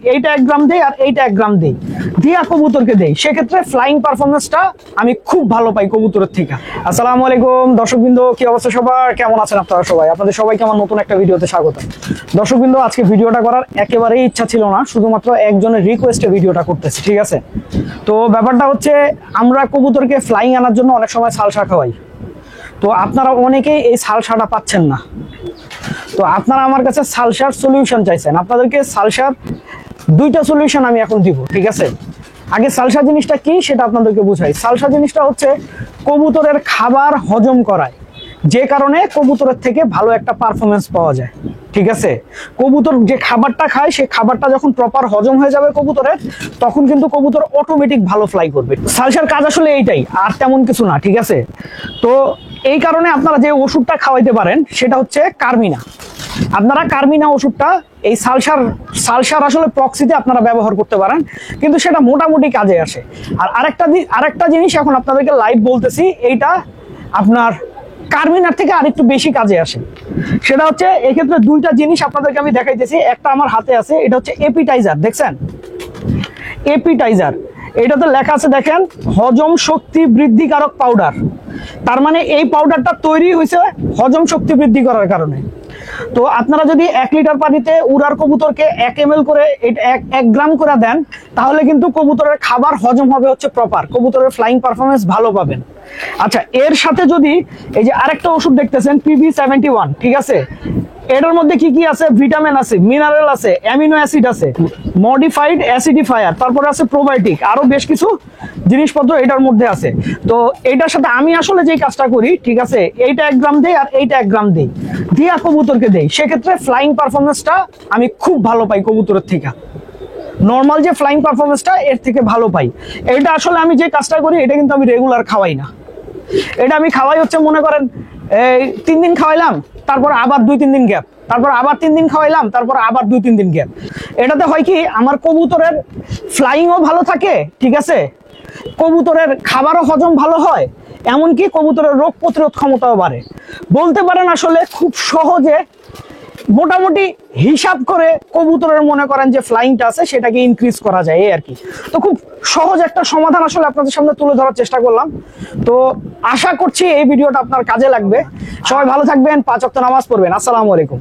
এইটা 1 গ্রাম দেই আর এইটা 1 গ্রাম দেই, দিয়া কবুতরকে দেই, সেক্ষেত্রে ফ্লাইং পারফরমেন্সটা আমি খুব ভালো পাই কবুতরের থেকে। আসসালামু আলাইকুম দর্শকবৃন্দ, কি অবস্থা সবার, কেমন আছেন আপনারা সবাই? আপনাদের সবাইকে আমার নতুন একটা ভিডিওতে স্বাগত। দর্শকবৃন্দ, আজকে ভিডিওটা করার একেবারেই ইচ্ছা ছিল না, শুধুমাত্র একজনের রিকোয়েস্টে ভিডিওটা করতেছি, ঠিক আছে? তো ব্যাপারটা হচ্ছে, আমরা কবুতরকে ফ্লাইং আনার জন্য অনেক সময় সালসা খাওয়াই, তো আপনারা অনেকেই এই সালসাটা পাচ্ছেন না। তো আপনারা আমার কাছে সালসার সলিউশন চাইছেন, আপনাদেরকে সালসার দুইটা সলিউশন আমি এখন দিব, ঠিক আছে? আগে সালসা জিনিসটা কি সেটা আপনাদেরকে বুঝাই। সালসা জিনিসটা হচ্ছে কবুতরের খাবার হজম করায়, যে কারণে কবুতরের থেকে ভালো একটা পারফরমেন্স পাওয়া যায়, ঠিক আছে? কবুতর যে খাবারটা খায়, সেই খাবারটা যখন প্রপার হজম হয়ে যাবে কবুতরের, তখন কিন্তু কবুতর অটোমেটিক ভালো ফ্লাই করবে। সালসার কাজ আসলে এইটাই, আর তেমন কিছু না, ঠিক আছে? তো এই কারণে আপনারা যে ওষুধটা খাওয়াইতে পারেন সেটা হচ্ছে কার্মিনা। আপনারা কার্মিনা ওষুধটা এই সালসার আসলে প্রক্সিতে আপনারা ব্যবহার করতে পারেন, কিন্তু সেটা মোটামুটি কাজে আসে। আর আরেকটা জিনিস এখন আপনাদেরকে লাইভ বলতেছি, এইটা আপনার কার্মিনার থেকে আরেকটু বেশি কাজে আসে। সেটা হচ্ছে, এক্ষেত্রে দুইটা জিনিস আপনাদেরকে আমি দেখাইতেছি। একটা আমার হাতে আছে, এটা হচ্ছে এপিটাইজার, দেখছেন? এপিটাইজার, এটাতে লেখা আছে দেখেন, হজম শক্তি বৃদ্ধিকারক পাউডার। তার মানে এই পাউডারটা তৈরি হয়েছে হজম শক্তি বৃদ্ধি করার কারণে। তো আপনারা যদি 1 লিটার পানিতে উড়ার কবুতরকে 1 ml করে 1 গ্রাম করে দেন, তাহলে কিন্তু কবুতরের খাবার হজম হবে হচ্ছে প্রপার, কবুতরের ফ্লাইং পারফরমেন্স ভালো পাবেন। আচ্ছা, এর সাথে যদি এই যে আরেকটা ওষুধ দেখতেছেন PB71, ঠিক আছে? এটার মধ্যে কি কি আছে? ভিটামিন আছে, মিনারেল আছে, অ্যামিনো অ্যাসিড আছে, মডিফাইড অ্যাসিডিফায়ার, তারপরে আছে প্রোবায়োটিক, আরো বেশ কিছু জিনিসপত্র এটার মধ্যে আছে। তো এটার সাথে আমি আসলে যে কাজটা করি, ঠিক আছে, এইটা 1 গ্রাম দেই আর এইটা 1 গ্রাম দেই, দিয়া কবুতরকে দেই, সেক্ষেত্রে ফ্লাইং পারফরমেন্সটা আমি খুব ভালো পাই কবুতরের থেকে। নর্মাল যে ফ্লাইং পারফরমেন্সটা এর থেকে ভালো পাই। এটা আসলে আমি যে কাজটা করি, এটা কিন্তু আমি রেগুলার খাওয়াই না। এটা আমি খাওয়াই হচ্ছে, মনে করেন এই 3 দিন খাওয়াইলাম, তারপর আবার 2-3 দিন গ্যাপ, তারপর আবার 3 দিন খাওয়াইলাম, তারপর আবার 2-3 দিন গ্যাপ। এটাতে হয় কি, আমার কবুতরের ফ্লাইংও ভালো থাকে, ঠিক আছে, কবুতরের খাবারও হজম ভালো হয়, এমনকি কবুতরের রোগ প্রতিরোধ ক্ষমতাও বাড়ে। বলতে পারেন আসলে খুব সহজে, মোটামুটি হিসাব করে কবুতরের মনে করেন যে ফ্লাইংটা আছে সেটাকে ইনক্রিজ করা যায়, এই আর কি। তো খুব সহজ একটা সমাধান আসলে আপনাদের সামনে তুলে ধরার চেষ্টা করলাম। তো আশা করছি এই ভিডিওটা আপনার কাজে লাগবে। সবাই ভালো থাকবেন, 5 ওয়াক্ত নামাজ পড়বেন। আসসালামু আলাইকুম।